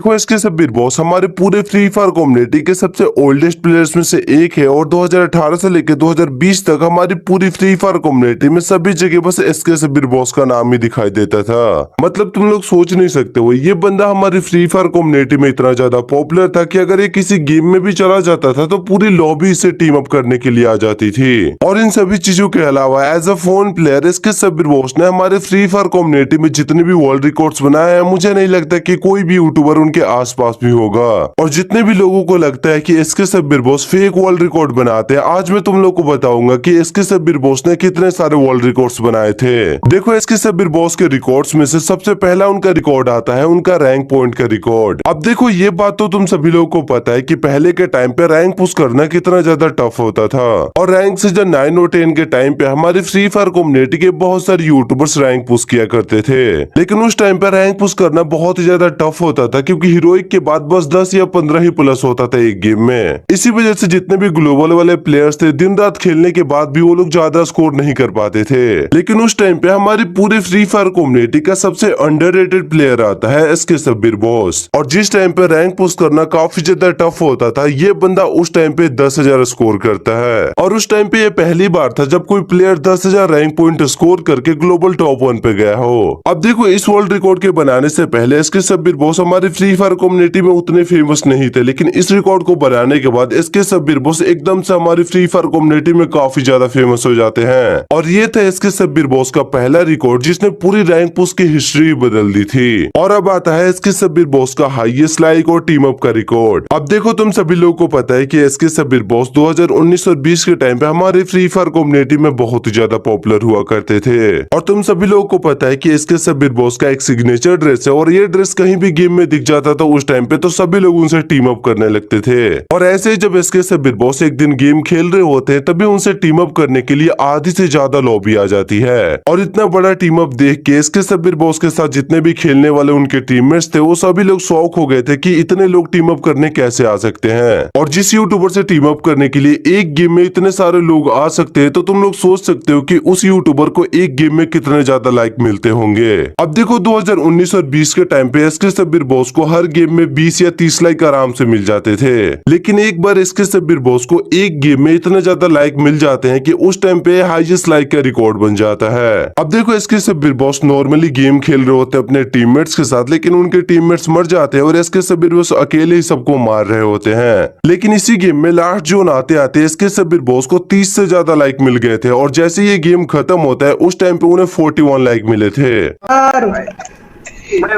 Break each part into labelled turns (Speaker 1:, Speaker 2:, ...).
Speaker 1: देखो इसके सब्बिर बॉस हमारे पूरे फ्री फायर कम्युनिटी के सबसे ओल्डेस्ट प्लेयर्स में से एक है और 2018 से लेकर 2020 तक हमारी पूरी फ्री फायर कम्युनिटी में सभी जगह बस इसके सब्बिर बॉस का नाम ही दिखाई देता था। मतलब तुम लोग सोच नहीं सकते हो, ये बंदा हमारी फ्री फायर कम्युनिटी में इतना ज्यादा पॉपुलर था कि अगर ये किसी गेम में भी चला जाता था तो पूरी लॉबी इसे टीम अप करने के लिए आ जाती थी। और इन सभी चीजों के अलावा एज अ फोन प्लेयर इसके सब्बिर बॉस ने हमारे फ्री फायर कम्युनिटी में जितने भी वर्ल्ड रिकॉर्ड्स बनाए हैं, मुझे नहीं लगता कि कोई भी यूट्यूबर उनके आसपास भी होगा। और जितने भी लोगों को लगता है कि इसके Sabbir boss fake world record बनाते हैं, आज मैं तुम लोग को बताऊंगा कि इसके सब्बिर बॉस ने कितने सारे वर्ल्ड रिकॉर्ड्स बनाए थे। देखो इसके सब्बिर बॉस के रिकॉर्ड्स में से सबसे पहला उनका रिकॉर्ड आता है उनका रैंक पॉइंट का रिकॉर्ड। अब देखो ये बात तो तुम सभी लोगों को पता है कि पहले के टाइम पे रैंक पुश करना कितना ज्यादा टफ होता था। और रैंक सीजन 9 और 10 के टाइम पे हमारी फ्री फायर कम्युनिटी के बहुत सारे यूट्यूबर्स रैंक पुश किया करते थे, लेकिन उस टाइम पे रैंक पुश करना बहुत ही ज्यादा टफ होता था क्योंकि हीरोइक के बाद बस 10 या 15 ही प्लस होता था एक गेम में। इसी वजह से जितने भी ग्लोबल वाले प्लेयर्स थे दिन रात खेलने के बाद भी वो लोग ज्यादा स्कोर नहीं कर पाते थे। लेकिन उस टाइम पे हमारी पूरी फ्री फायर कम्युनिटी का सबसे अंडररेटेड प्लेयर आता है इसके सब्बिर बॉस। और जिस टाइम पे रैंक पुश करना काफी ज्यादा टफ होता था, ये बंदा उस टाइम पे 10,000 स्कोर करता है। और उस टाइम पे ये पहली बार था जब कोई प्लेयर 10,000 रैंक पॉइंट स्कोर करके ग्लोबल टॉप 1 पे गया हो। अब देखो इस वर्ल्ड रिकॉर्ड के बनाने से पहले इसके सब्बिर बॉस हमारी फ्री फायर कम्युनिटी में उतने फेमस नहीं थे, लेकिन इस रिकॉर्ड को बनाने के बाद इसके सब्बिर बॉस एकदम से हमारी फ्री फायर कम्युनिटी में काफी ज्यादा फेमस हो जाते हैं। और ये था इसके सब्बिर बॉस का पहला रिकॉर्ड जिसने पूरी रैंक पुश की हिस्ट्री बदल दी थी। और अब आता है इसके सब्बिर बॉस का हाईएस्ट लाइक और टीम अप का रिकॉर्ड। अब देखो तुम सभी लोगों को पता है कि इसके सब्बिर बॉस 2019 और 20 के टाइम पे हमारी फ्री फायर कम्युनिटी में बहुत ही ज्यादा पॉपुलर हुआ करते थे। और तुम सभी लोगों को पता है कि इसके सब्बिर बॉस का एक सिग्नेचर ड्रेस है और ये ड्रेस कहीं भी गेम में दिख जाता था उस टाइम पे तो सभी लोग उनसे टीम अप करने लगते थे। और ऐसे ही जब इसके सब्बिर बॉस एक दिन गेम खेल रहे होते हैं तभी उनसे टीम अप करने के लिए आधी से ज्यादा लॉबी आ जाती है। और इतना बड़ा टीम अप देख के इसके सब्बिर बॉस के साथ जितने भी खेलने वाले उनके टीममेट्स थे वो सभी लोग शॉक हो गए थे कि इतने लोग टीम अप करने कैसे आ सकते हैं। और जिस यूट्यूबर से टीम अप करने के लिए एक गेम में इतने सारे लोग आ सकते हैं तो तुम लोग सोच सकते हो कि उस यूट्यूबर को एक गेम में कितने ज्यादा लाइक मिलते होंगे। अब देखो 2019 और 20 के टाइम पे इसके सब्बिर बॉस को हर गेम में 20 या 30 लाइक आराम से मिल जाते थे, लेकिन एक बार इसके सब्बिर बॉस को एक गेम में इतने ज्यादा लाइक मिल जाते हैं कि उस टाइम पे हाईएस्ट लाइक का रिकॉर्ड बन जाता है। अब देखो इसके सब्बिर बॉस नॉर्मली गेम खेल रहे होते हैं अपने टीममेट्स के साथ, लेकिन उनके टीममेट्स मर जाते हैं और इसके सब्बिर बॉस अकेले ही सबको मार रहे होते हैं। लेकिन इसी गेम में लास्ट जोन आते आते इसके सब्बिर बॉस को 30 से ज्यादा लाइक मिल गए थे और जैसे ये गेम खत्म होता है उस टाइम पे उन्हें 41 लाइक मिले थे।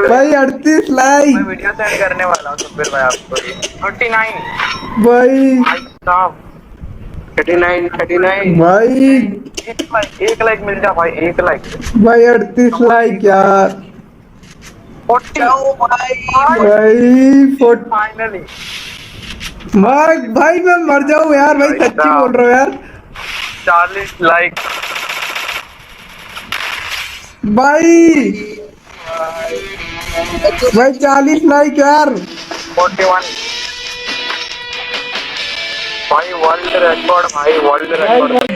Speaker 2: भाई 38 लाइक
Speaker 3: मैं वीडियो सेंड करने वाला हूँ सुबीर भाई आपको। 39
Speaker 2: भाई
Speaker 3: साहब 39
Speaker 2: भाई
Speaker 3: एक लाइक मिल जा भाई, एक लाइक।
Speaker 2: भाई 38 लाइक यार
Speaker 3: 40
Speaker 2: भाई
Speaker 3: फाइनली।
Speaker 2: भाई मैं मर जाऊँ यार, भाई सच्ची बोल रहा हूँ यार।
Speaker 3: 40 लाइक
Speaker 2: भाई 40 लाइक यार।
Speaker 3: 41 भाई वर्ल्ड रिकॉर्ड, भाई वर्ल्ड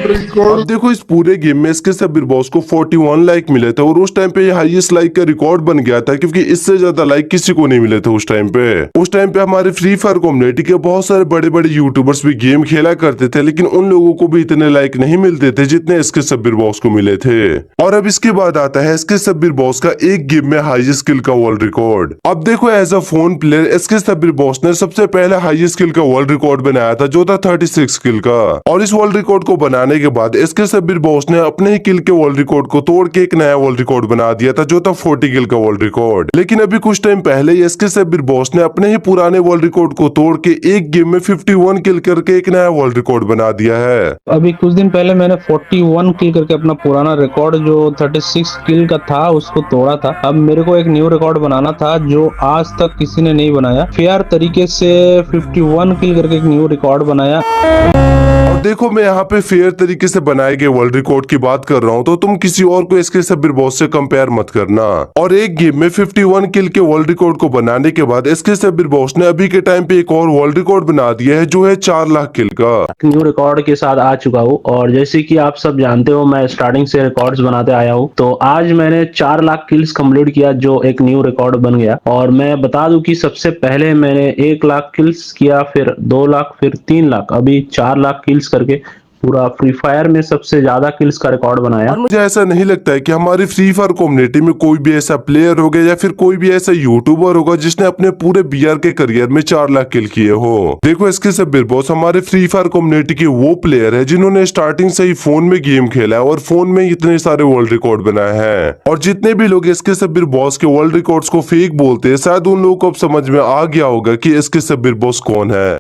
Speaker 3: रिकॉर्ड।
Speaker 1: और देखो इस पूरे गेम में इसके सब्बिर बॉस को 41 लाइक मिले थे और उस टाइम पे हाईएस्ट लाइक का रिकॉर्ड बन गया था क्योंकि इससे ज्यादा लाइक किसी को नहीं मिले थे उस टाइम पे। उस टाइम पे हमारे फ्री फायर कम्युनिटी के बहुत सारे बड़े बड़े यूट्यूबर्स भी गेम खेला करते थे, लेकिन उन लोगों को भी इतने लाइक नहीं मिलते थे जितने इसके सब्बिर बॉस को मिले थे। और अब इसके बाद आता है इसके सब्बिर बॉस का एक गेम में हाईएस्ट किल का वर्ल्ड रिकॉर्ड। अब देखो एज अ फोन प्लेयर इसके सब्बिर बॉस ने सबसे पहले हाईएस्ट किल का वर्ल्ड रिकॉर्ड बनाया था जो था 36 किल का। और इस वर्ल्ड रिकॉर्ड को बनाने के बाद इसके सब्बिर बॉस ने अपने ही किल के वर्ल्ड रिकॉर्ड को तोड़ के एक नया वर्ल्ड रिकॉर्ड बना दिया था जो था 40 किल का वर्ल्ड रिकॉर्ड। लेकिन अभी कुछ टाइम पहले इसके सब्बिर बॉस ने अपने ही पुराने वर्ल्ड रिकॉर्ड को तोड़ के एक गेम में 51 किल करके एक नया वर्ल्ड रिकॉर्ड बना दिया है।
Speaker 4: अभी कुछ दिन पहले मैंने 41 किल करके अपना पुराना रिकॉर्ड जो 36 किल का था उसको तोड़ा था। अब मेरे को एक न्यू रिकॉर्ड बनाना था जो आज तक किसी ने नहीं बनाया। फेयर तरीके से 51 किल करके एक न्यू रिकॉर्ड बनाया बनाया।
Speaker 1: और देखो मैं यहाँ पे फेयर तरीके से बनाए गए वर्ल्ड रिकॉर्ड की बात कर रहा हूँ, तो तुम किसी और को इसके सब्बिर बॉस से कंपेयर मत करना। और एक गेम में 51 किल के वर्ल्ड रिकॉर्ड को बनाने के बाद इसके सब्बिर बॉस ने अभी के टाइम पे एक और वर्ल्ड रिकॉर्ड बना दिया है, जो है 4 लाख किल का।
Speaker 4: न्यू रिकॉर्ड के साथ आ चुका हूँ, और जैसे कि आप सब जानते हो मैं स्टार्टिंग से रिकॉर्ड्स बनाते आया हूँ, तो आज मैंने 4 लाख किल्स कंप्लीट किया, जो एक न्यू रिकॉर्ड बन गया। और मैं बता दूं कि सबसे पहले मैंने 1 लाख किल्स किया, फिर 2 लाख, फिर 3 लाख, अभी 4 लाख किल्स करके पूरा फ्री फायर में सबसे ज्यादा किल्स का रिकॉर्ड बनाया।
Speaker 1: और मुझे ऐसा नहीं लगता है कि हमारी फ्री फायर कम्युनिटी में कोई भी ऐसा प्लेयर होगा या फिर कोई भी ऐसा यूट्यूबर होगा जिसने अपने पूरे बीआर के करियर में 4 लाख किल किए हो। देखो इसके सब्बिर बॉस हमारे फ्री फायर कम्युनिटी के वो प्लेयर है जिन्होंने स्टार्टिंग से ही फोन में गेम खेला है और फोन में इतने सारे वर्ल्ड रिकॉर्ड बनाए हैं। और जितने भी लोग इसके सब्बिर बॉस के वर्ल्ड रिकॉर्ड्स को फेक बोलते हैं, शायद उन लोगों को अब समझ में आ गया होगा कि इसके सब्बिर बॉस कौन है।